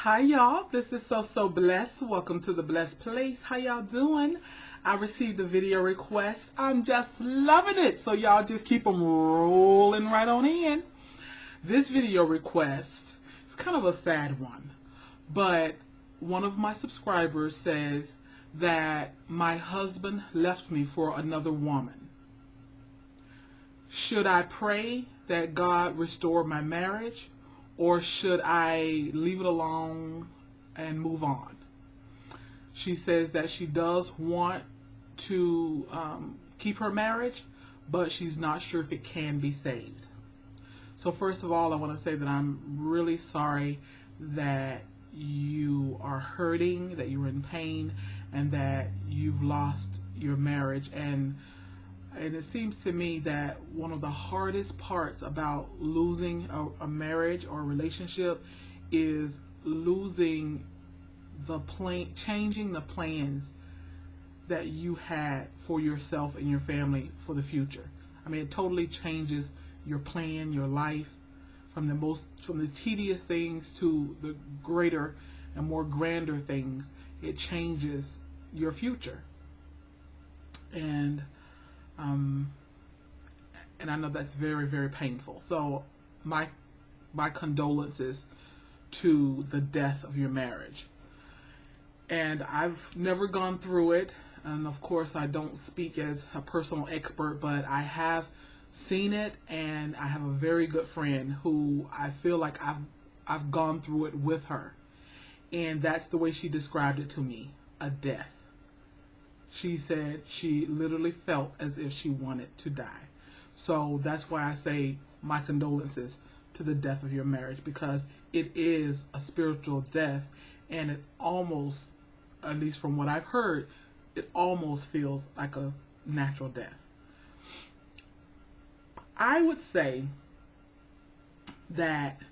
Hi y'all, this is So Blessed. Welcome to the Blessed Place. How y'all doing? I received a video request. I'm just loving it. So y'all just keep them rolling right on in. This video request is kind of a sad one, but one of my subscribers says that my husband left me for another woman. Should I pray that God restore my marriage? Or should I leave it alone and move on? She says that she does want to keep her marriage, but she's not sure if it can be saved. So first of all, I want to say that I'm really sorry that you are hurting, that you're in pain, and that you've lost your marriage. And it seems to me that one of the hardest parts about losing a marriage or a relationship is losing changing the plans that you had for yourself and your family for the future. I mean, it totally changes your plan, your life, from the tedious things to the greater and more grander things. It changes your future. And I know that's very, very painful. So my condolences to the death of your marriage. And I've never gone through it. And of course, I don't speak as a personal expert, but I have seen it, and I have a very good friend who I feel like I've gone through it with her. And that's the way she described it to me, a death. She said she literally felt as if she wanted to die. So that's why I say my condolences to the death of your marriage, because it is a spiritual death, and it almost, at least from what I've heard, it almost feels like a natural death. I would say that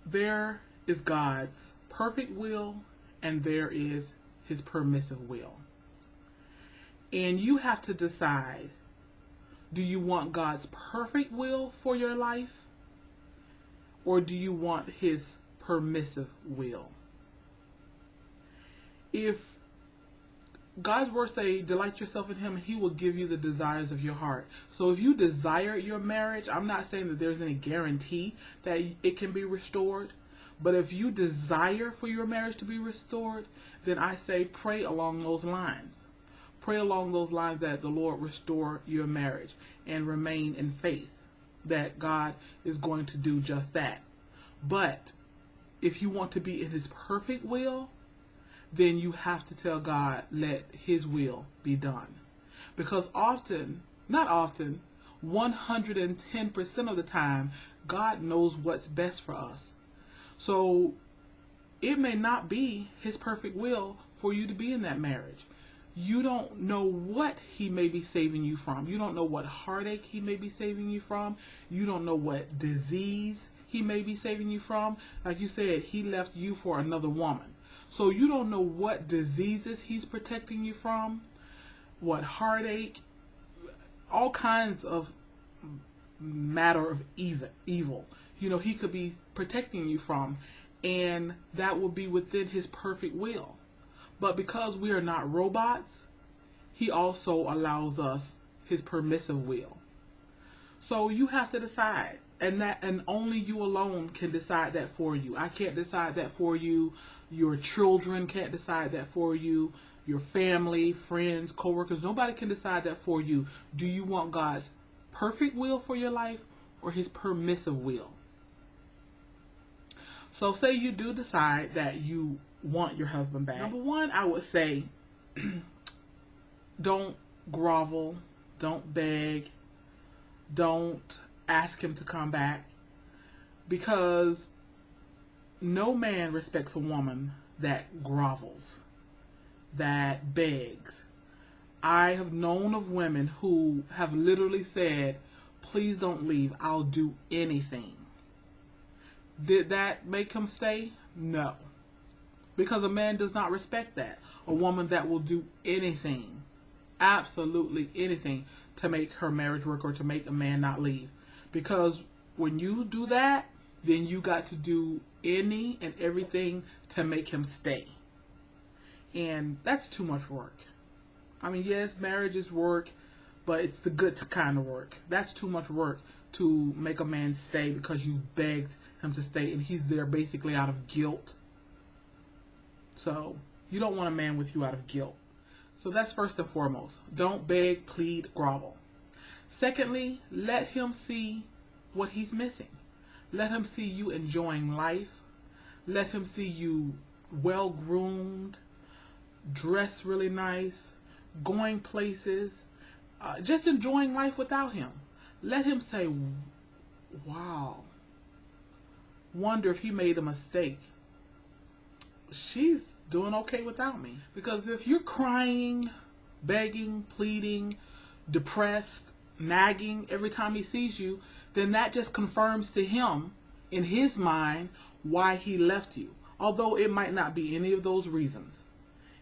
there is God's perfect will and there is His permissive will. And you have to decide, do you want God's perfect will for your life, or do you want His permissive will? If God's word say, delight yourself in Him, He will give you the desires of your heart. So if you desire your marriage, I'm not saying that there's any guarantee that it can be restored. But if you desire for your marriage to be restored, then I say pray along those lines. Pray along those lines that the Lord restore your marriage, and remain in faith that God is going to do just that. But if you want to be in His perfect will, then you have to tell God, let His will be done. Because not often, 110% of the time, God knows what's best for us. So it may not be His perfect will for you to be in that marriage. You don't know what He may be saving you from. You don't know what heartache He may be saving you from. You don't know what disease He may be saving you from. Like you said, He left you for another woman. So you don't know what diseases He's protecting you from, what heartache, all kinds of matter of evil. He could be protecting you from, and that will be within His perfect will. But because we are not robots, He also allows us His permissive will. So you have to decide, and only you alone can decide that for you. I can't decide that for you. Your children can't decide that for you. Your family, friends, coworkers, nobody can decide that for you. Do you want God's perfect will for your life or His permissive will? So say you do decide that you want your husband back. Number one, I would say don't grovel, don't beg, don't ask him to come back, because no man respects a woman that grovels, that begs. I have known of women who have literally said, please don't leave, I'll do anything. Did that make him stay? No. Because a man does not respect that. A woman that will do anything, absolutely anything, to make her marriage work or to make a man not leave. Because when you do that, then you got to do any and everything to make him stay. And that's too much work. I mean, yes, marriage is work, but it's the good kind of work. That's too much work to make a man stay because you begged him to stay and he's there basically out of guilt. So you don't want a man with you out of guilt. So that's first and foremost. Don't beg, plead, grovel. Secondly, let him see what he's missing. Let him see you enjoying life. Let him see you well-groomed, dressed really nice, going places, just enjoying life without him. Let him say, wow, wonder if he made a mistake. She's doing okay without me. Because if you're crying, begging, pleading, depressed, nagging every time he sees you, then that just confirms to him in his mind why he left you. Although it might not be any of those reasons.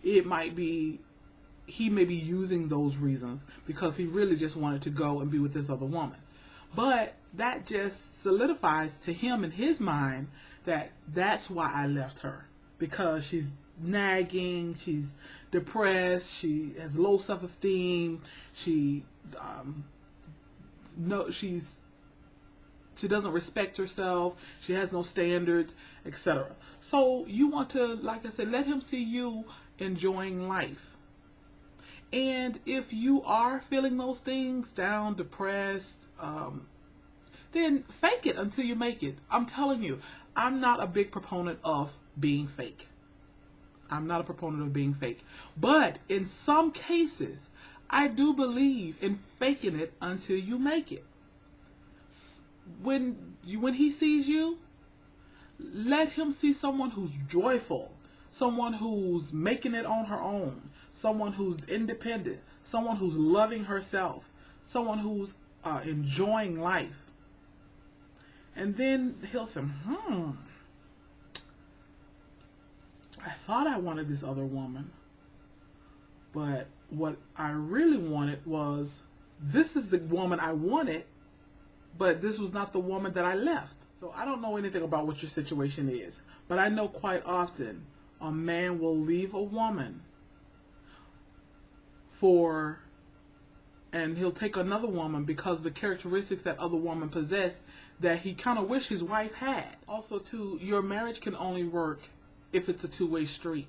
It might be, he may be using those reasons because he really just wanted to go and be with this other woman. But that just solidifies to him in his mind that that's why I left her. Because she's nagging, she's depressed, she has low self-esteem, she doesn't respect herself, she has no standards, etc. So you want to, like I said, let him see you enjoying life. And if you are feeling those things, down, depressed, then fake it until you make it. I'm telling you, I'm not a big proponent of being fake. I'm not a proponent of being fake. But in some cases, I do believe in faking it until you make it. When he sees you, let him see someone who's joyful, someone who's making it on her own, someone who's independent, someone who's loving herself, someone who's enjoying life. And then he'll say, I thought I wanted this other woman, but what I really wanted was, this is the woman I wanted, but this was not the woman that I left. So I don't know anything about what your situation is, but I know quite often a man will leave a woman and he'll take another woman because of the characteristics that other woman possessed that he kind of wished his wife had. Also, too, your marriage can only work if it's a two-way street.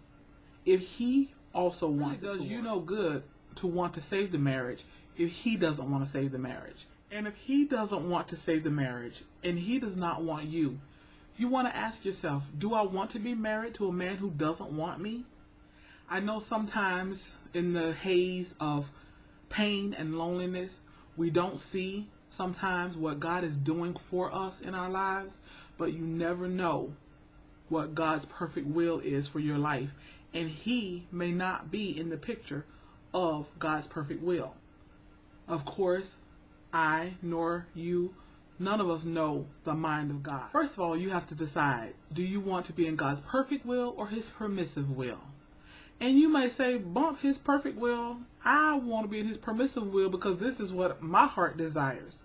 If he also wants it to work. It does you no good to want to save the marriage if he doesn't want to save the marriage. And if he doesn't want to save the marriage and he does not want you, you want to ask yourself, do I want to be married to a man who doesn't want me? I know sometimes in the haze of pain and loneliness, we don't see sometimes what God is doing for us in our lives, but you never know what God's perfect will is for your life. And he may not be in the picture of God's perfect will. Of course, I nor you, none of us know the mind of God. First of all, you have to decide, do you want to be in God's perfect will or his permissive will? And you may say, bump his perfect will. I want to be in his permissive will because this is what my heart desires.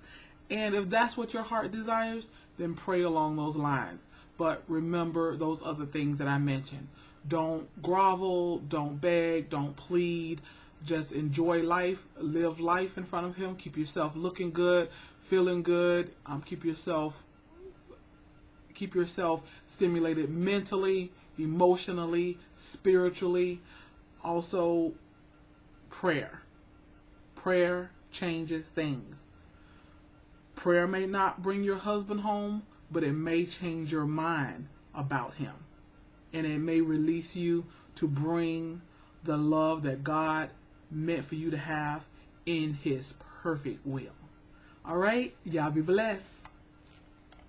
And if that's what your heart desires, then pray along those lines. But remember those other things that I mentioned. Don't grovel, don't beg, don't plead. Just enjoy life, live life in front of him. Keep yourself looking good, feeling good. Keep yourself stimulated mentally, emotionally, spiritually. Also, prayer. Prayer changes things. Prayer may not bring your husband home, but it may change your mind about him. And it may release you to bring the love that God meant for you to have in his perfect will. All right? Y'all be blessed.